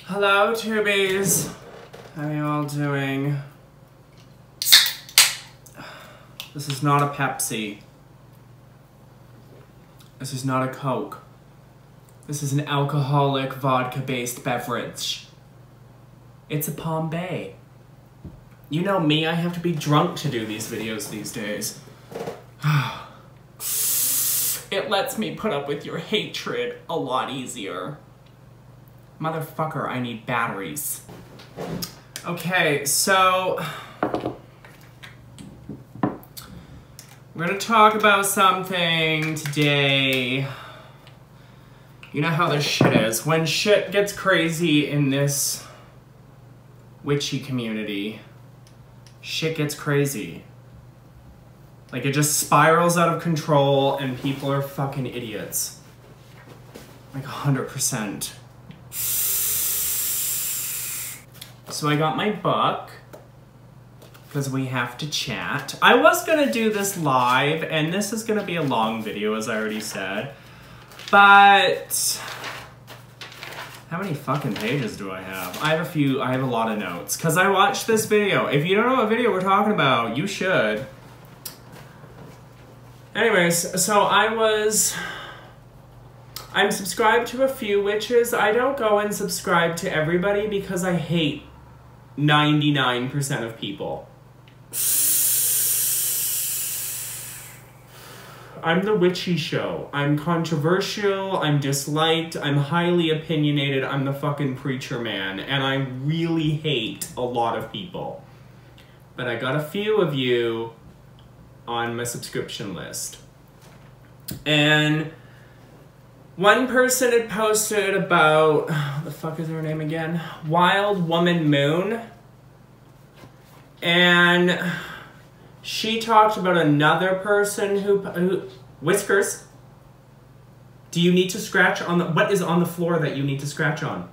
Hello, tubies. How are you all doing? This is not a Pepsi. This is not a Coke. This is an alcoholic vodka-based beverage. It's a Palm Bay. You know me, I have to be drunk to do these videos these days. It lets me put up with your hatred a lot easier. Motherfucker, I need batteries. Okay, so we're gonna talk about something today. You know how this shit is. When shit gets crazy in this witchy community, shit gets crazy. Like, it just spirals out of control and people are fucking idiots. Like 100%. So I got my book, because we have to chat. I was gonna do this live, and this is gonna be a long video, as I already said. But how many fucking pages do I have? I have a lot of notes, because I watched this video. If you don't know what video we're talking about, you should. Anyways, so I'm subscribed to a few witches. I don't go and subscribe to everybody because I hate 99% of people. I'm the witchy show. I'm controversial, I'm disliked, I'm highly opinionated, I'm the fucking preacher man, and I really hate a lot of people. But I got a few of you on my subscription list. And one person had posted about, what the fuck is her name again? Wild Woman Moon. And she talked about another person who whiskers. Do you need to scratch on the, what is on the floor that you need to scratch on?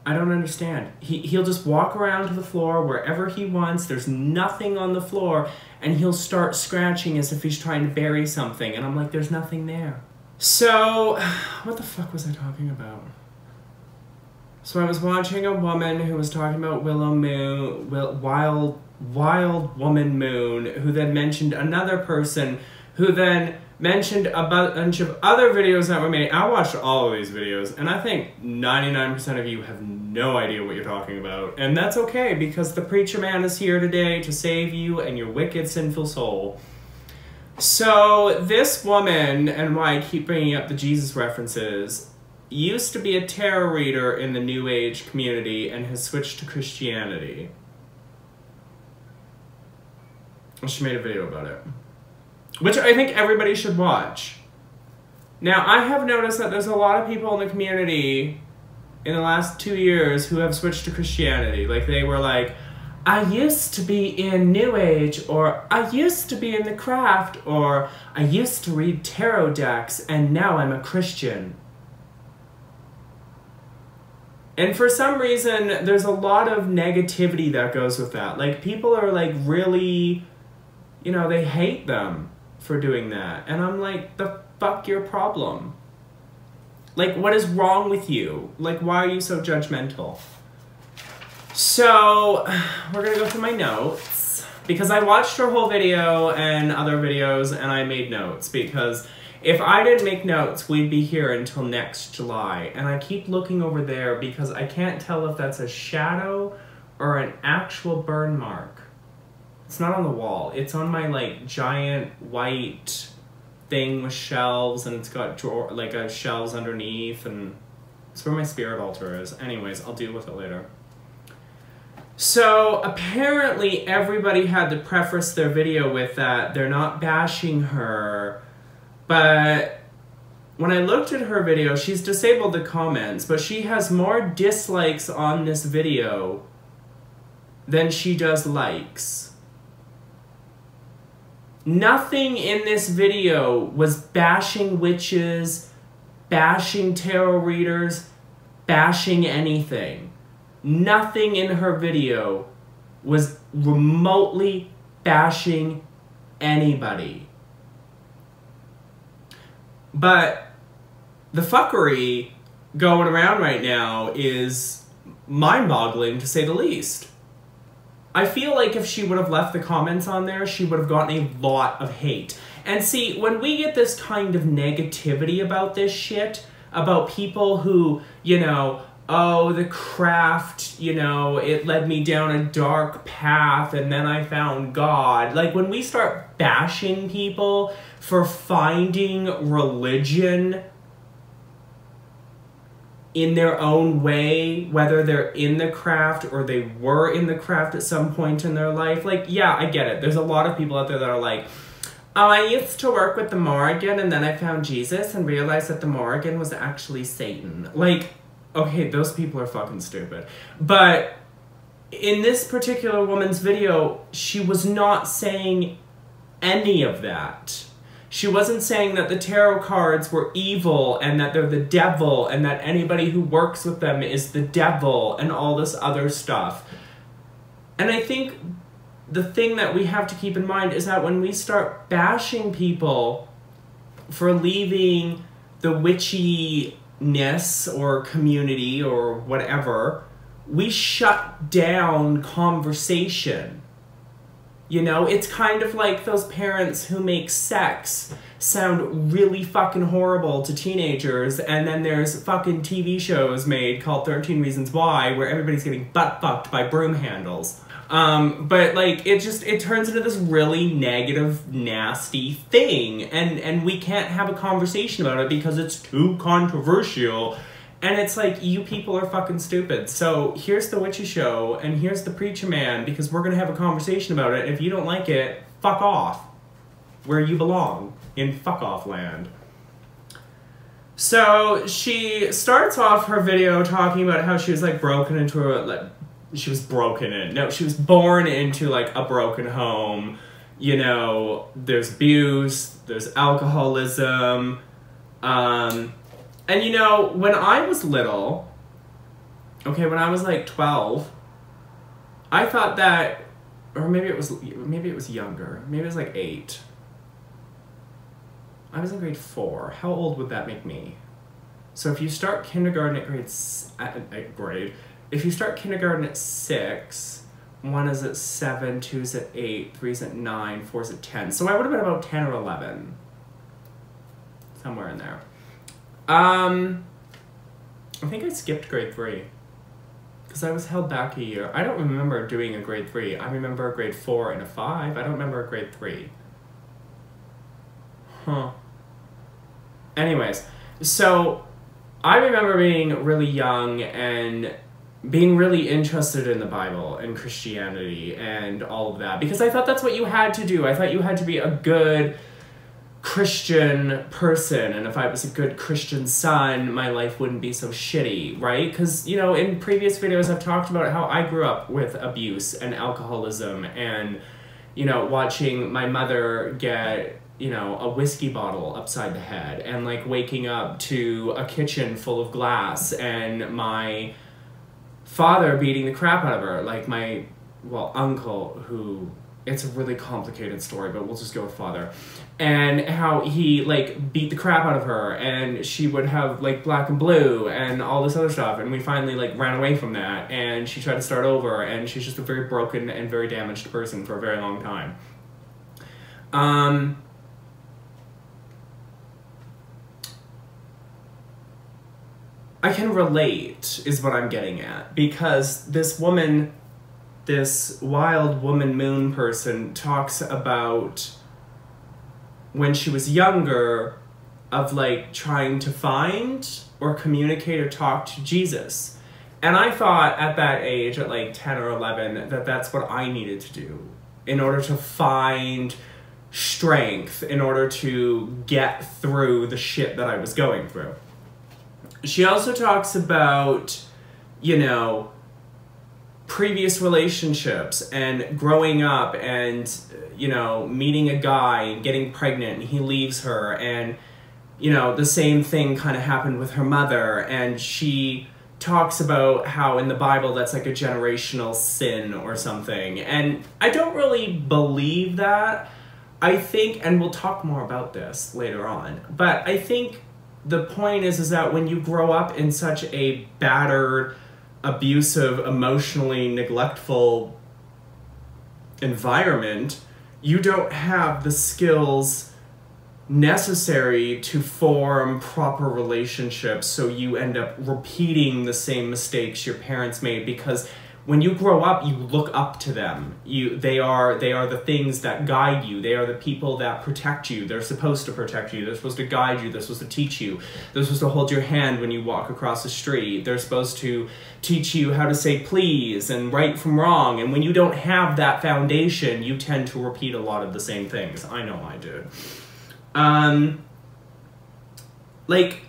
I don't understand. He'll just walk around to the floor wherever he wants. There's nothing on the floor. And he'll start scratching as if he's trying to bury something. And I'm like, there's nothing there. So, what the fuck was I talking about? So I was watching a woman who was talking about Wild Woman Moon, who then mentioned another person, who then mentioned a bunch of other videos that were made. I watched all of these videos, and I think 99% of you have no idea what you're talking about. And that's okay, because the preacher man is here today to save you and your wicked, sinful soul. So this woman, and why I keep bringing up the Jesus references, used to be a tarot reader in the New Age community and has switched to Christianity. And she made a video about it, which I think everybody should watch. Now, I have noticed that there's a lot of people in the community in the last 2 years who have switched to Christianity. Like, they were like, I used to be in New Age, or I used to be in the craft, or I used to read tarot decks, and now I'm a Christian. And for some reason, there's a lot of negativity that goes with that. Like, people are like really, you know, they hate them for doing that. And I'm like, the fuck your problem? Like, what is wrong with you? Like, why are you so judgmental? So, we're gonna go through my notes, because I watched her whole video and other videos, and I made notes, because if I didn't make notes, we'd be here until next July. And I keep looking over there because I can't tell if that's a shadow or an actual burn mark. It's not on the wall. It's on my, like, giant white thing with shelves, and it's got shelves underneath, and it's where my spirit altar is. Anyways, I'll deal with it later. So, apparently everybody had to preface their video with that they're not bashing her, but when I looked at her video, she's disabled the comments, but she has more dislikes on this video than she does likes. Nothing in this video was bashing witches, bashing tarot readers, bashing anything. Nothing in her video was remotely bashing anybody. But the fuckery going around right now is mind-boggling, to say the least. I feel like if she would have left the comments on there, she would have gotten a lot of hate. And see, when we get this kind of negativity about this shit, about people who, you know, oh, the craft, you know, it led me down a dark path and then I found God. Like, when we start bashing people for finding religion in their own way, whether they're in the craft or they were in the craft at some point in their life. Like, yeah, I get it. There's a lot of people out there that are like, oh, I used to work with the Morrigan and then I found Jesus and realized that the Morrigan was actually Satan. Like, okay, those people are fucking stupid. But in this particular woman's video, she was not saying any of that. She wasn't saying that the tarot cards were evil and that they're the devil and that anybody who works with them is the devil and all this other stuff. And I think the thing that we have to keep in mind is that when we start bashing people for leaving the witchiness or community or whatever, we shut down conversation. You know, it's kind of like those parents who make sex sound really fucking horrible to teenagers, and then there's fucking TV shows made called 13 Reasons Why where everybody's getting butt fucked by broom handles. But like, it turns into this really negative, nasty thing, and we can't have a conversation about it because it's too controversial. And it's like, you people are fucking stupid. So here's the witchy show, and here's the preacher man, because we're gonna have a conversation about it. If you don't like it, fuck off. Where you belong, in fuck off land. So she starts off her video talking about how she was like broken into a, like, she was broken in. No, she was born into like a broken home. You know, there's abuse, there's alcoholism, and you know, when I was little, okay, when I was like 12, I thought that, or maybe it was younger, maybe it was like 8. I was in grade 4. How old would that make me? So if you start kindergarten at if you start kindergarten at 6, 1 is at 7, 2 is at 8, 3 is at 9, 4 is at 10. So I would have been about 10 or 11. Somewhere in there. I think I skipped grade 3 because I was held back a year. I don't remember doing a grade 3. I remember a grade 4 and a 5. I don't remember a grade 3. Huh. Anyways, so I remember being really young and being really interested in the Bible and Christianity and all of that because I thought that's what you had to do. I thought you had to be a good Christian person, and if I was a good Christian son, my life wouldn't be so shitty, right? Because, you know, in previous videos I've talked about how I grew up with abuse and alcoholism and, you know, watching my mother get, you know, a whiskey bottle upside the head and like waking up to a kitchen full of glass and my father beating the crap out of her, like my, well, uncle who, it's a really complicated story, but we'll just go with father. And how he, like, beat the crap out of her, and she would have, like, black and blue, and all this other stuff, and we finally, like, ran away from that, and she tried to start over, and she's just a very broken and very damaged person for a very long time. I can relate, is what I'm getting at, because this woman, this wild woman moon person talks about when she was younger of like trying to find or communicate or talk to Jesus. And I thought at that age, at like 10 or 11, that that's what I needed to do in order to find strength, in order to get through the shit that I was going through. She also talks about, you know, previous relationships and growing up and, you know, meeting a guy and getting pregnant and he leaves her, and, you know, the same thing kind of happened with her mother, and she talks about how in the Bible that's like a generational sin or something, and I don't really believe that. I think, and we'll talk more about this later on, but I think the point is that when you grow up in such a battered, abusive, emotionally neglectful environment, you don't have the skills necessary to form proper relationships, so you end up repeating the same mistakes your parents made, because when you grow up, you look up to them. They are the things that guide you. They are the people that protect you. They're supposed to protect you. They're supposed to guide you. They're supposed to teach you. They're supposed to hold your hand when you walk across the street. They're supposed to teach you how to say please and right from wrong. And when you don't have that foundation, you tend to repeat a lot of the same things. I know I did. Like,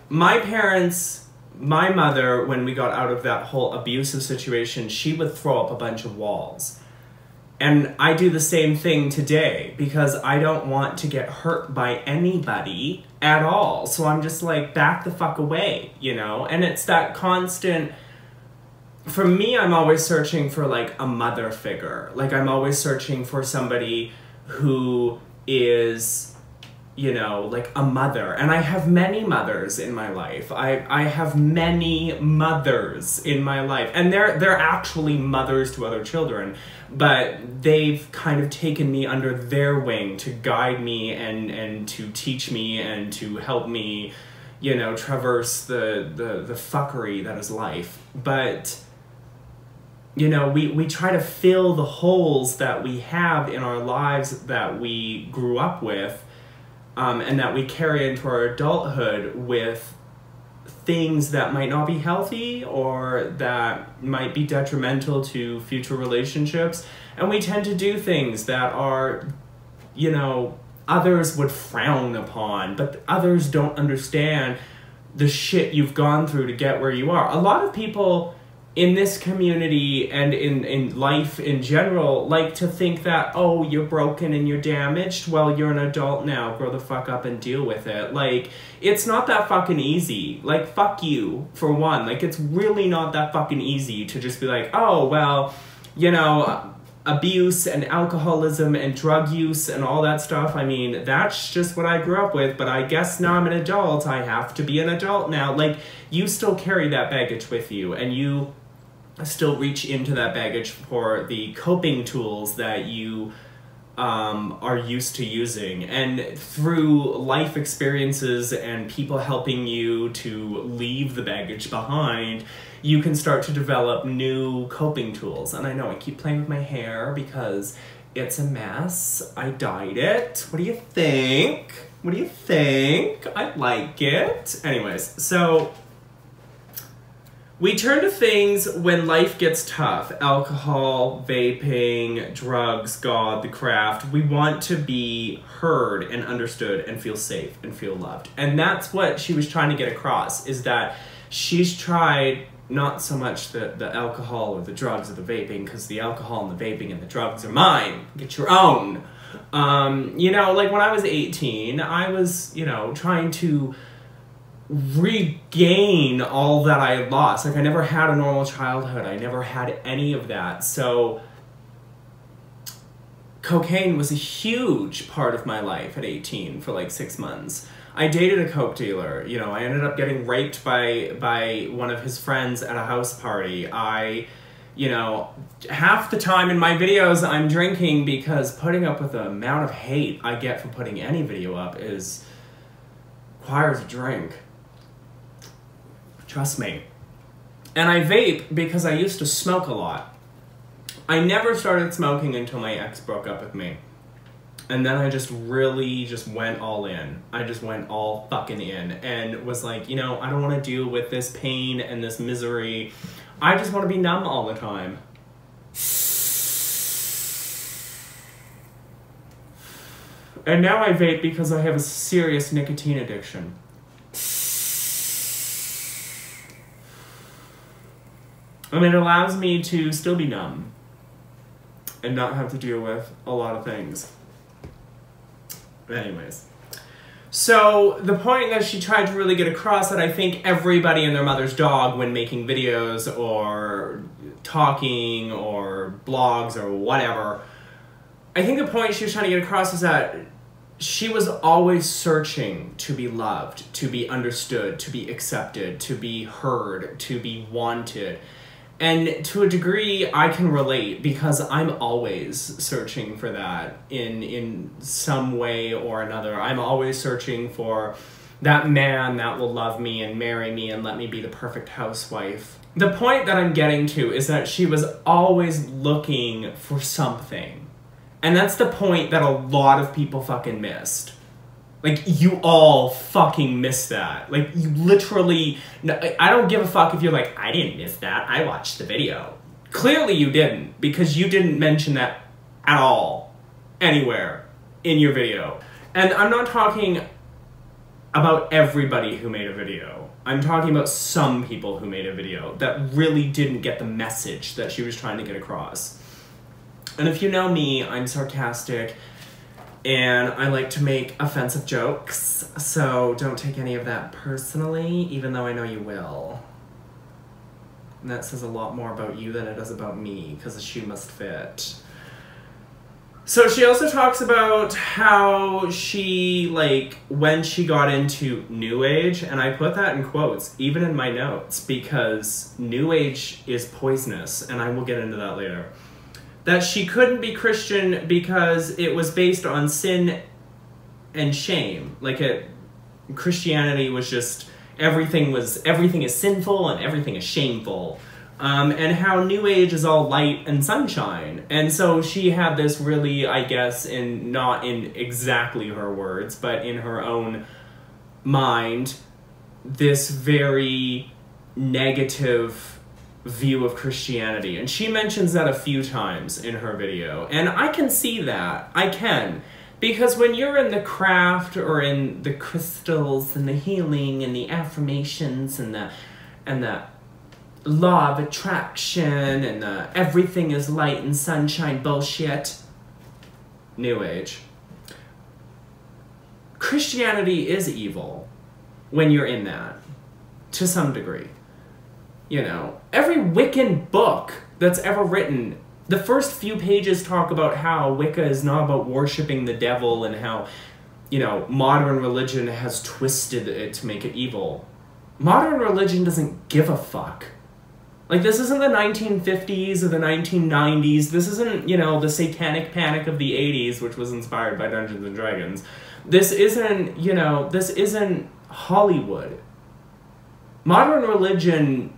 my parents... My mother, when we got out of that whole abusive situation, she would throw up a bunch of walls. And I do the same thing today, because I don't want to get hurt by anybody at all. So I'm just like, back the fuck away, you know? And it's that constant... For me, I'm always searching for, like, a mother figure. Like, I'm always searching for somebody who is... you know, like a mother. And I have many mothers in my life. I have many mothers in my life. And they're actually mothers to other children. But they've kind of taken me under their wing to guide me and to teach me and to help me, you know, traverse the fuckery that is life. But, you know, we try to fill the holes that we have in our lives that we grew up with, and that we carry into our adulthood with things that might not be healthy or that might be detrimental to future relationships. And we tend to do things that are, you know, others would frown upon, but others don't understand the shit you've gone through to get where you are. A lot of people in this community and in life in general like to think that, oh, you're broken and you're damaged. Well, you're an adult now. Grow the fuck up and deal with it. Like, it's not that fucking easy. Like, fuck you, for one. Like, it's really not that fucking easy to just be like, oh, well, you know, abuse and alcoholism and drug use and all that stuff. I mean, that's just what I grew up with, but I guess now I'm an adult. I have to be an adult now. Like, you still carry that baggage with you, and you still reach into that baggage for the coping tools that you are used to using. And through life experiences and people helping you to leave the baggage behind, you can start to develop new coping tools. And I know I keep playing with my hair because it's a mess. I dyed it. What do you think? What do you think? I like it. Anyways, so we turn to things when life gets tough. Alcohol, vaping, drugs, God, the craft. We want to be heard and understood and feel safe and feel loved. And that's what she was trying to get across, is that she's tried not so much the alcohol or the drugs or the vaping, because the alcohol and the vaping and the drugs are mine. Get your own. You know, like when I was 18, I was, you know, trying to regain all that I had lost. Like, I never had a normal childhood. I never had any of that. So cocaine was a huge part of my life at 18 for like 6 months. I dated a coke dealer. You know, I ended up getting raped by one of his friends at a house party. You know, half the time in my videos I'm drinking, because putting up with the amount of hate I get for putting any video up requires a drink. Trust me. And I vape because I used to smoke a lot. I never started smoking until my ex broke up with me. And then I just really just went all in. I just went all fucking in and was like, you know, I don't want to deal with this pain and this misery. I just want to be numb all the time. And now I vape because I have a serious nicotine addiction. And it allows me to still be numb and not have to deal with a lot of things. Anyways. So the point that she tried to really get across, that I think everybody and their mother's dog, when making videos or talking or blogs or whatever, I think the point she was trying to get across is that she was always searching to be loved, to be understood, to be accepted, to be heard, to be wanted. And to a degree, I can relate because I'm always searching for that in some way or another. I'm always searching for that man that will love me and marry me and let me be the perfect housewife. The point that I'm getting to is that she was always looking for something. And that's the point that a lot of people fucking missed. Like, you all fucking missed that. Like, you literally... I don't give a fuck if you're like, I didn't miss that, I watched the video. Clearly you didn't, because you didn't mention that at all. Anywhere in your video. And I'm not talking about everybody who made a video. I'm talking about some people who made a video that really didn't get the message that she was trying to get across. And if you know me, I'm sarcastic, and I like to make offensive jokes, so don't take any of that personally, even though I know you will. And that says a lot more about you than it does about me, because the shoe must fit. So she also talks about how she, like, when she got into New Age, and I put that in quotes, even in my notes, because New Age is poisonous, and I will get into that later. That she couldn't be Christian because it was based on sin and shame. Like, Christianity was just, everything is sinful and everything is shameful. And how New Age is all light and sunshine. And so she had this really, I guess, not in exactly her words, but in her own mind, this very negative view of Christianity. And she mentions that a few times in her video. And I can see that. I can. Because when you're in the craft or in the crystals and the healing and the affirmations and the law of attraction and the everything is light and sunshine bullshit, New Age, Christianity is evil when you're in that, to some degree. You know, every Wiccan book that's ever written, the first few pages talk about how Wicca is not about worshipping the devil and how, you know, modern religion has twisted it to make it evil. Modern religion doesn't give a fuck. Like, this isn't the 1950s or the 1990s. This isn't, you know, the satanic panic of the 80s, which was inspired by Dungeons and Dragons. This isn't, you know, this isn't Hollywood. Modern religion,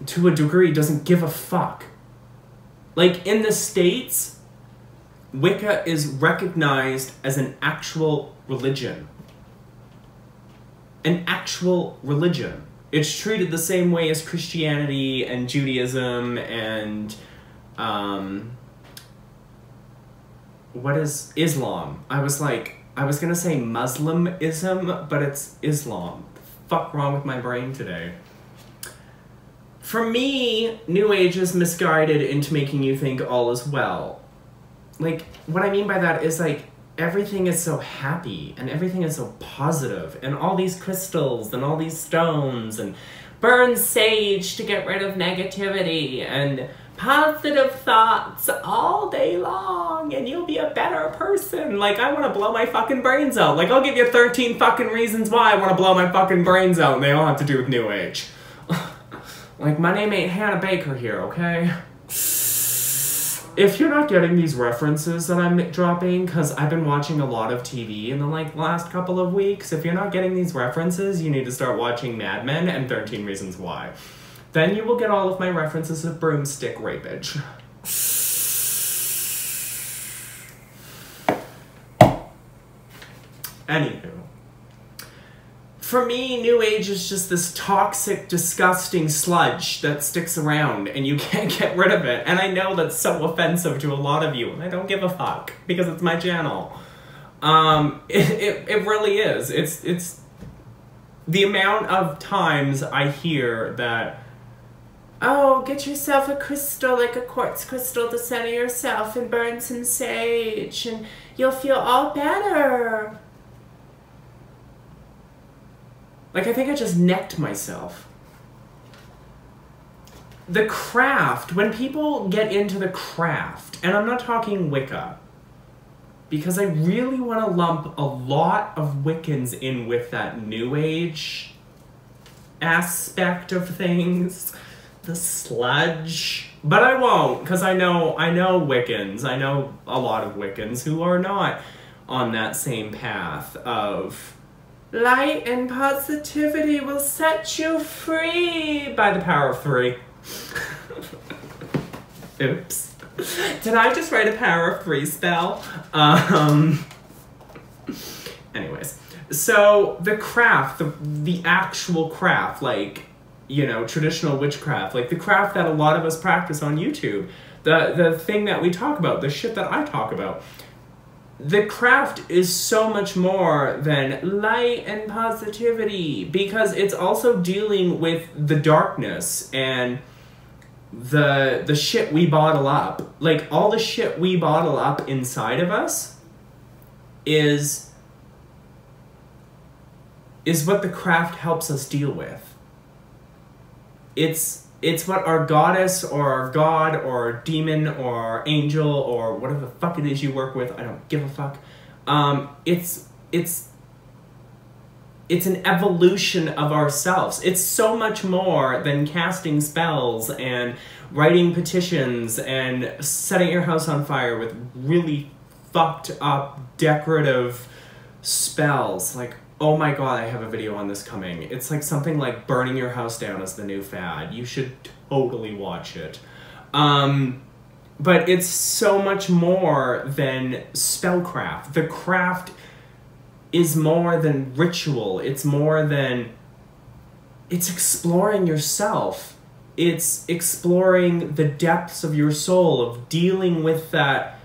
to a degree, doesn't give a fuck. Like, in the States, Wicca is recognized as an actual religion. An actual religion. It's treated the same way as Christianity and Judaism and, what is Islam? I was gonna say Muslimism, but it's Islam. The fuck wrong with my brain today? For me, New Age is misguided into making you think all is well. Like, what I mean by that is, like, everything is so happy and everything is so positive and all these crystals and all these stones and burn sage to get rid of negativity and positive thoughts all day long and you'll be a better person. Like, I want to blow my fucking brains out. Like, I'll give you 13 fucking reasons why I want to blow my fucking brains out and they all have to do with New Age. Like, my name ain't Hannah Baker here, okay? If you're not getting these references that I'm dropping, because I've been watching a lot of TV in the, like, last couple of weeks, if you're not getting these references, you need to start watching Mad Men and 13 Reasons Why. Then you will get all of my references of broomstick rapage. Anywho. For me, New Age is just this toxic, disgusting sludge that sticks around and you can't get rid of it. And I know that's so offensive to a lot of you, and I don't give a fuck because it's my channel. It really is. It's the amount of times I hear that, oh, get yourself a crystal, like a quartz crystal to center yourself and burn some sage and you'll feel all better. Like, I think I just necked myself. The craft, when people get into the craft, and I'm not talking Wicca, because I really want to lump a lot of Wiccans in with that New Age aspect of things, the sludge. But I won't, because I know Wiccans. I know a lot of Wiccans who are not on that same path of light and positivity will set you free by the power of 3. Oops. Did I just write a power of 3 spell? Anyways. So, the craft, the actual craft, like, you know, traditional witchcraft, like the craft that a lot of us practice on YouTube, the thing that we talk about, the shit that I talk about, the craft is so much more than light and positivity, because it's also dealing with the darkness and the shit we bottle up. Like, all the shit we bottle up inside of us is what the craft helps us deal with. It's what our goddess or our god or demon or angel or whatever the fuck it is you work with, I don't give a fuck. It's an evolution of ourselves. It's so much more than casting spells and writing petitions and setting your house on fire with really fucked up decorative spells. Like, oh my god, I have a video on this coming. It's like something like burning your house down is the new fad. You should totally watch it. But it's so much more than spellcraft. The craft is more than ritual. It's more than... It's exploring yourself. It's exploring the depths of your soul, of dealing with that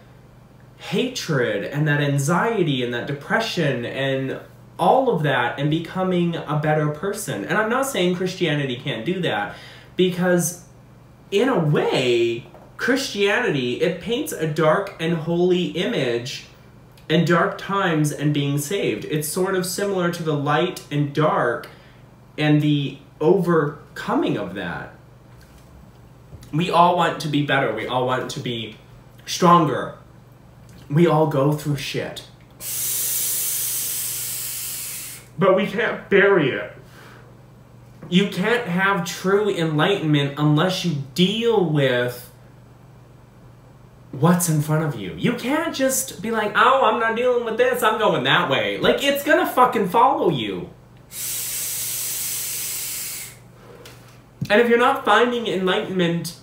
hatred and that anxiety and that depression and all of that, and becoming a better person. And I'm not saying Christianity can't do that, because in a way, Christianity, it paints a dark and holy image and dark times and being saved. It's sort of similar to the light and dark and the overcoming of that. We all want to be better. We all want to be stronger. We all go through shit. But we can't bury it. You can't have true enlightenment unless you deal with what's in front of you. You can't just be like, oh, I'm not dealing with this, I'm going that way. Like, it's gonna fucking follow you. And if you're not finding enlightenment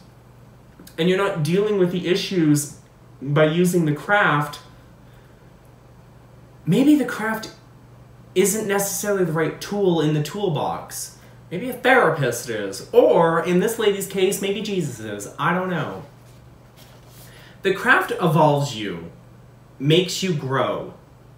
and you're not dealing with the issues by using the craft, maybe the craft isn't necessarily the right tool in the toolbox. Maybe a therapist is. Or, in this lady's case, maybe Jesus is. I don't know. The craft evolves you, makes you grow,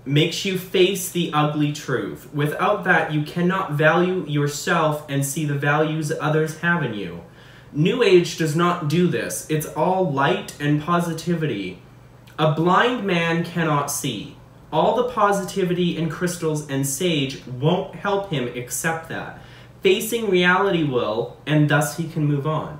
makes you face the ugly truth. Without that, you cannot value yourself and see the values others have in you. New Age does not do this. It's all light and positivity. A blind man cannot see. All the positivity in crystals and sage won't help him accept that. Facing reality will, and thus he can move on.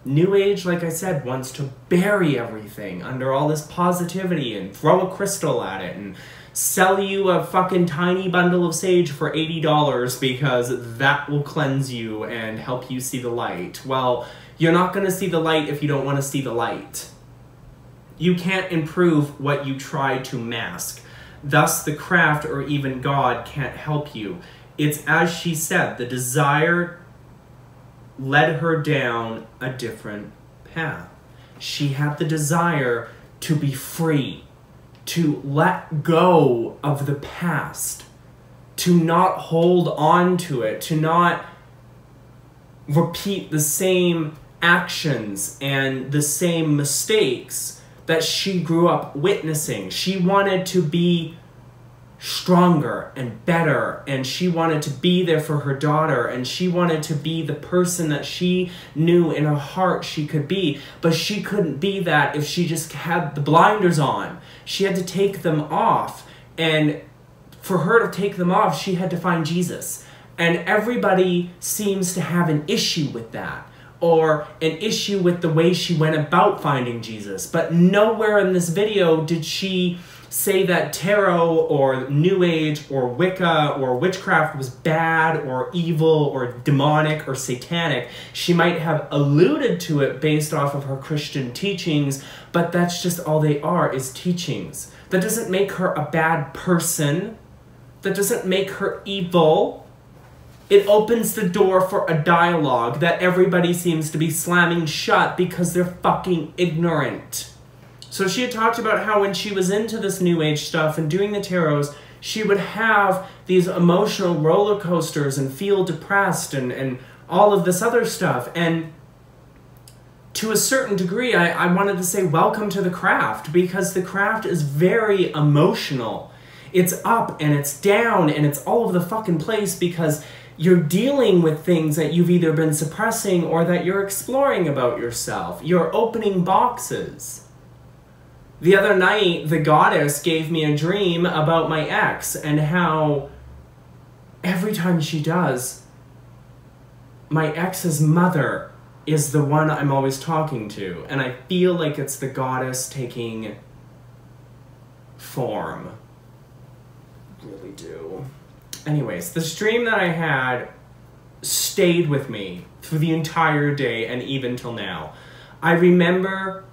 New Age, like I said, wants to bury everything under all this positivity and throw a crystal at it and sell you a fucking tiny bundle of sage for $80 because that will cleanse you and help you see the light. Well, you're not going to see the light if you don't want to see the light. You can't improve what you try to mask. Thus, the craft or even God can't help you. It's as she said, the desire led her down a different path. She had the desire to be free, to let go of the past, to not hold on to it, to not repeat the same actions and the same mistakes that she grew up witnessing. She wanted to be stronger and better, and she wanted to be there for her daughter, and she wanted to be the person that she knew in her heart she could be, but she couldn't be that if she just had the blinders on. She had to take them off, and for her to take them off, she had to find Jesus. And everybody seems to have an issue with that. or an issue with the way she went about finding Jesus. But nowhere in this video did she say that tarot or New Age or Wicca or witchcraft was bad or evil or demonic or satanic. She might have alluded to it based off of her Christian teachings, but that's just all they are, is teachings. That doesn't make her a bad person. That doesn't make her evil. It opens the door for a dialogue that everybody seems to be slamming shut because they're fucking ignorant. So she had talked about how when she was into this New Age stuff and doing the tarots, she would have these emotional roller coasters and feel depressed and all of this other stuff. And to a certain degree, I wanted to say welcome to the craft, because the craft is very emotional. It's up and it's down and it's all over the fucking place because you're dealing with things that you've either been suppressing or that you're exploring about yourself. You're opening boxes. The other night, the goddess gave me a dream about my ex and how every time she does, my ex's mother is the one I'm always talking to. And I feel like it's the goddess taking form. I really do. Anyways, the dream that I had stayed with me through the entire day and even till now. I remember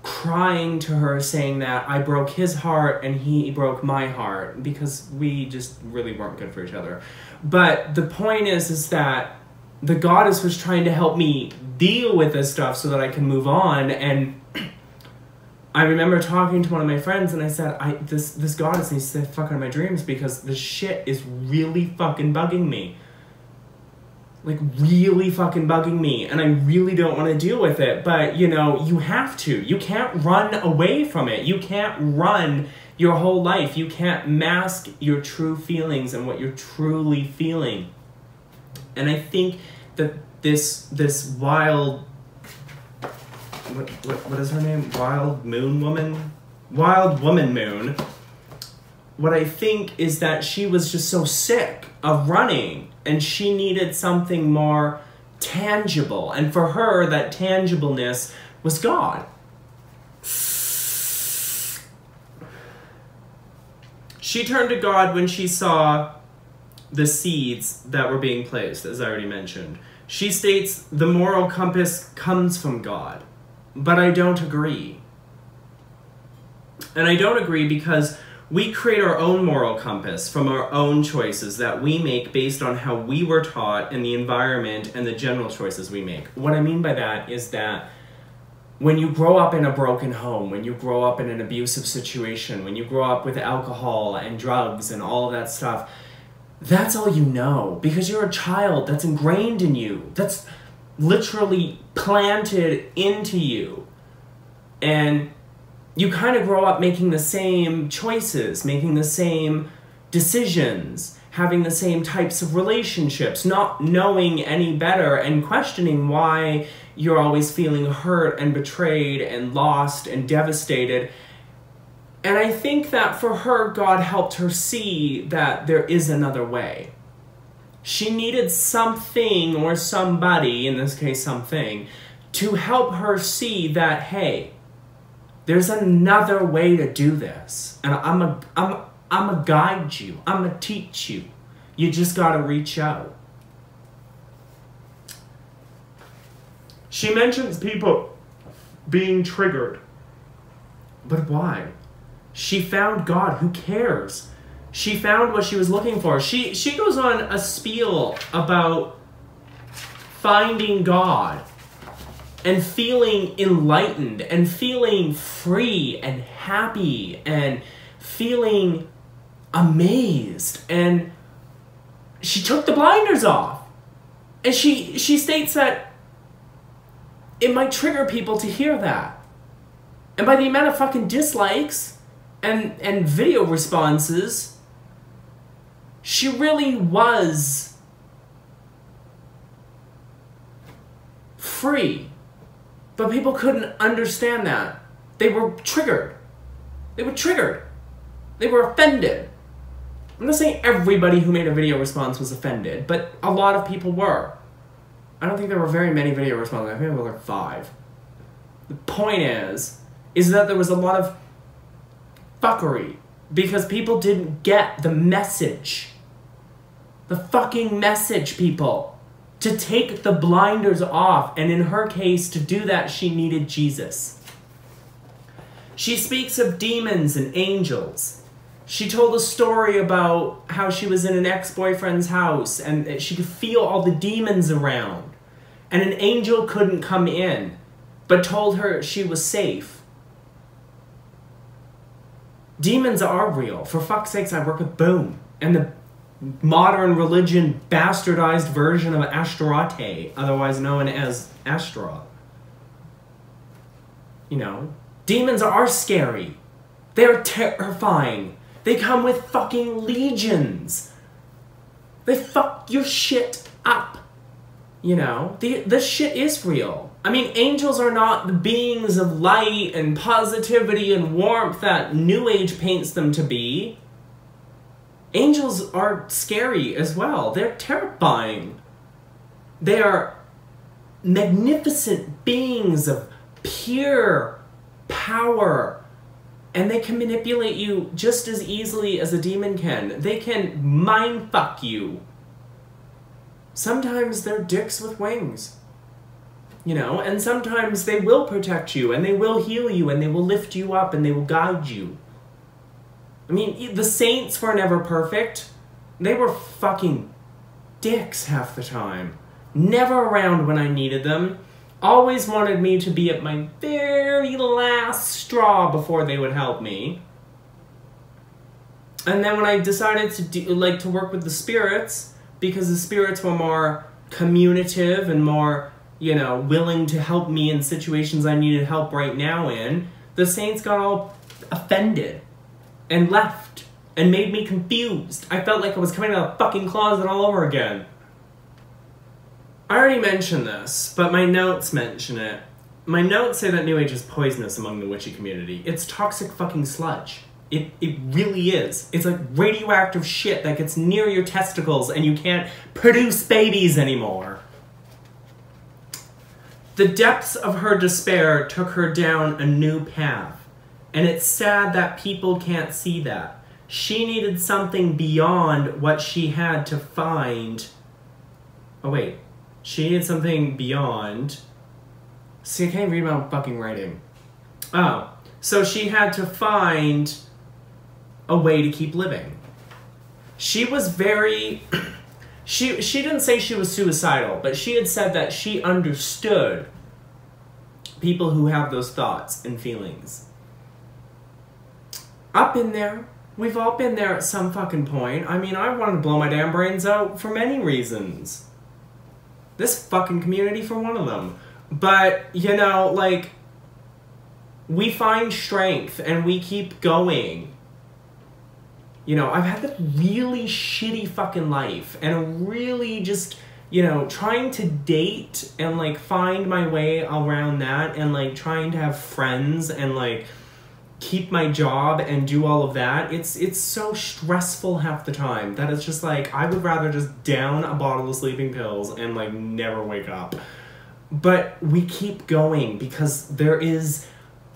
crying to her, saying that I broke his heart and he broke my heart because we just really weren't good for each other. But the point is that the goddess was trying to help me deal with this stuff so that I can move on. And I remember talking to one of my friends and I said, this goddess needs to fuck out of my dreams because this shit is really fucking bugging me. Like, really fucking bugging me, and I really don't want to deal with it, but, you know, you have to. You can't run away from it. You can't run your whole life. You can't mask your true feelings and what you're truly feeling. And I think that this wild, what is her name? Wild Moon Woman? Wild Woman Moon. What I think is that she was just so sick of running, and she needed something more tangible. And for her, that tangibleness was God. She turned to God when she saw the seeds that were being placed, as I already mentioned. She states, the moral compass comes from God. But I don't agree. And I don't agree because we create our own moral compass from our own choices that we make based on how we were taught and the environment and the general choices we make. What I mean by that is that when you grow up in a broken home, when you grow up in an abusive situation, when you grow up with alcohol and drugs and all of that stuff, that's all you know because you're a child. That's ingrained in you. That's literally planted into you. And you kind of grow up making the same choices, making the same decisions, having the same types of relationships, not knowing any better and questioning why you're always feeling hurt and betrayed and lost and devastated. And I think that for her, God helped her see that there is another way. She needed something or somebody, in this case something, to help her see that, hey, there's another way to do this. And I'm a guide you. I'm a teach you. You just gotta reach out. She mentions people being triggered. But why? She found God. Who cares? She found what she was looking for. She goes on a spiel about finding God and feeling enlightened and feeling free and happy and feeling amazed. And she took the blinders off. And she states that it might trigger people to hear that. And by the amount of fucking dislikes and video responses, she really was free. But people couldn't understand that. They were triggered. They were triggered. They were offended. I'm not saying everybody who made a video response was offended, but a lot of people were. I don't think there were very many video responses. I think there were like 5. The point is that there was a lot of fuckery because people didn't get the message. The fucking message, people. To take the blinders off, and in her case, to do that, she needed Jesus. She speaks of demons and angels. She told a story about how she was in an ex-boyfriend's house and she could feel all the demons around. And an angel couldn't come in, but told her she was safe. Demons are real. For fuck's sakes, I work with Boom. And the modern religion bastardized version of Astaroth, otherwise known as Astra. You know, demons are scary. They're terrifying. They come with fucking legions. They fuck your shit up. You know, this shit is real. I mean, angels are not the beings of light and positivity and warmth that New Age paints them to be. Angels are scary as well. They're terrifying. They are magnificent beings of pure power. And they can manipulate you just as easily as a demon can. They can mind fuck you. Sometimes they're dicks with wings. You know, and sometimes they will protect you, and they will heal you, and they will lift you up, and they will guide you. I mean, the saints were never perfect. They were fucking dicks half the time. Never around when I needed them. Always wanted me to be at my very last straw before they would help me. And then when I decided to to work with the spirits, because the spirits were more communicative and more, you know, willing to help me in situations I needed help right now in, the saints got all offended and left and made me confused. I felt like I was coming out of the fucking closet all over again. I already mentioned this, but my notes mention it. My notes say that New Age is poisonous among the witchy community. It's toxic fucking sludge. It really is. It's like radioactive shit that gets near your testicles and you can't produce babies anymore. The depths of her despair took her down a new path, and it's sad that people can't see that. She needed something beyond what she had to find. Oh wait, she needed something beyond. See, I can't read my own fucking writing. Oh, so she had to find a way to keep living. She was very... She didn't say she was suicidal, but she had said that she understood people who have those thoughts and feelings. I've been there. We've all been there at some fucking point. I mean, I wanted to blow my damn brains out for many reasons. This fucking community for one of them. But, you know, like, we find strength and we keep going. You know, I've had this really shitty fucking life, and really just, you know, trying to date and, like, find my way around that, and, like, trying to have friends and, like, keep my job and do all of that. It's so stressful half the time that it's just, like, I would rather just down a bottle of sleeping pills and, like, never wake up. But we keep going because there is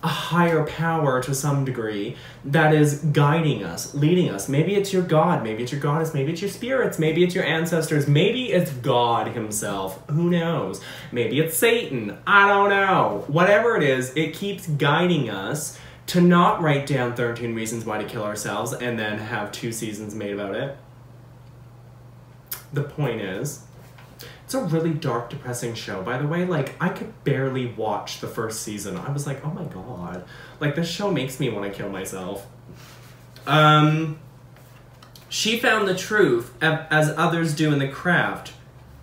a higher power to some degree that is guiding us, leading us. Maybe it's your God, maybe it's your goddess, maybe it's your spirits, maybe it's your ancestors, maybe it's God himself, who knows? Maybe it's Satan, I don't know. Whatever it is, it keeps guiding us to not write down 13 reasons why to kill ourselves and then have 2 seasons made about it. The point is, it's a really dark, depressing show, by the way. Like, I could barely watch the first season. I was like, oh my god. Like, this show makes me want to kill myself. She found the truth, as others do in the craft,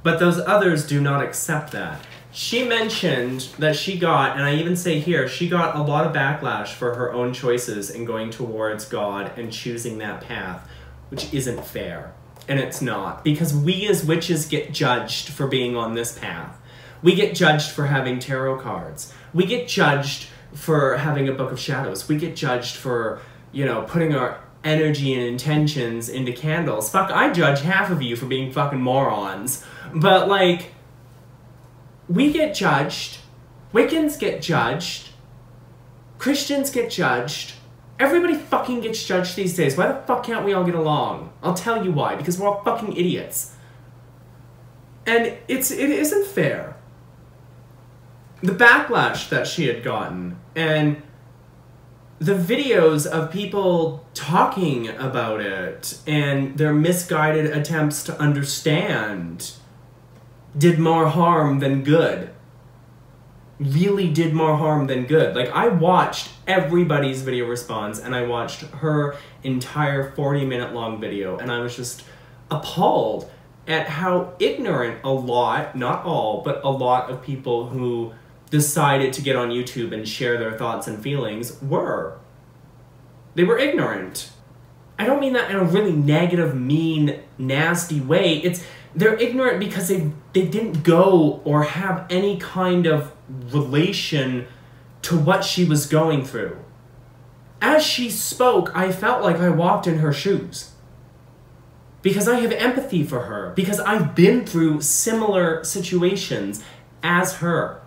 but those others do not accept that. She mentioned that she got, and I even say here, she got a lot of backlash for her own choices in going towards God and choosing that path, which isn't fair. And it's not, because we as witches get judged for being on this path. We get judged for having tarot cards. We get judged for having a book of shadows. We get judged for, you know, putting our energy and intentions into candles. Fuck, I judge half of you for being fucking morons. But, like, we get judged, Wiccans get judged, Christians get judged, everybody fucking gets judged these days. Why the fuck can't we all get along? I'll tell you why, because we're all fucking idiots. And it isn't fair. The backlash that she had gotten, and the videos of people talking about it, and their misguided attempts to understand, did more harm than good. Really did more harm than good. Like, I watched everybody's video response, and I watched her entire 40-minute long video, and I was just appalled at how ignorant a lot, not all, but a lot of people who decided to get on YouTube and share their thoughts and feelings were. They were ignorant. I don't mean that in a really negative, mean, nasty way. They're ignorant because they didn't go or have any kind of relation to what she was going through. As she spoke, I felt like I walked in her shoes. Because I have empathy for her. Because I've been through similar situations as her.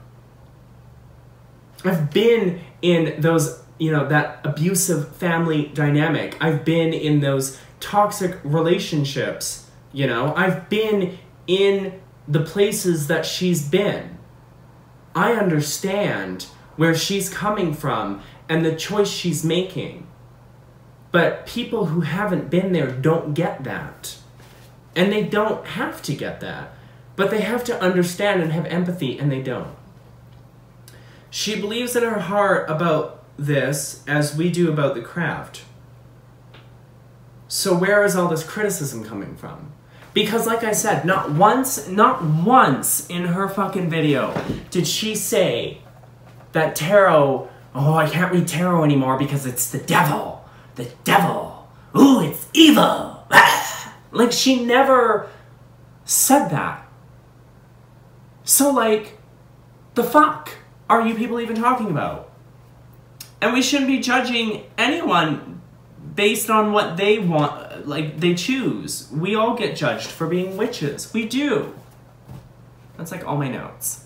I've been in those, you know, that abusive family dynamic. I've been in those toxic relationships, you know. I've been in the places that she's been. I understand where she's coming from and the choice she's making. But people who haven't been there don't get that. And they don't have to get that. But they have to understand and have empathy, and they don't. She believes in her heart about this as we do about the craft. So where is all this criticism coming from? Because like I said, not once in her fucking video did she say that tarot, oh, I can't read tarot anymore because it's the devil. The devil. Ooh, it's evil. Like, she never said that. So, like, the fuck are you people even talking about? And we shouldn't be judging anyone based on what they want, like, they choose. We all get judged for being witches. We do. That's like all my notes.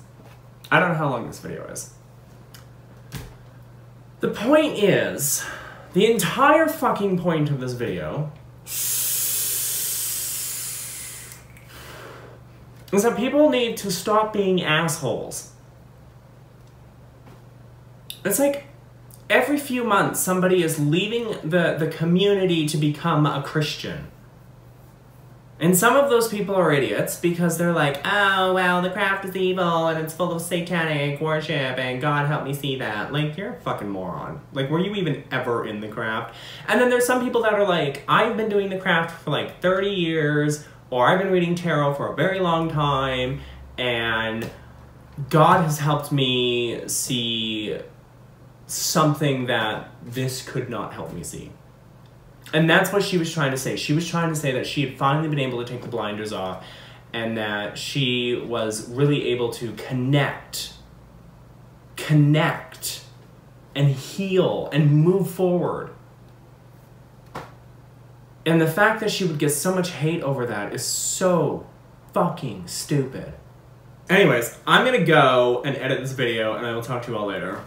I don't know how long this video is. The point is, the entire fucking point of this video is that people need to stop being assholes. It's like every few months somebody is leaving the community to become a Christian. And some of those people are idiots because they're like, oh, well, the craft is evil and it's full of satanic worship and God help me see that. Like, you're a fucking moron. Like, were you even ever in the craft? And then there's some people that are like, I've been doing the craft for like 30 years, or I've been reading tarot for a very long time, and God has helped me see something that this could not help me see. And that's what she was trying to say. She was trying to say that she had finally been able to take the blinders off and that she was really able to connect and heal and move forward. And the fact that she would get so much hate over that is so fucking stupid. Anyways, I'm gonna go and edit this video and I will talk to you all later.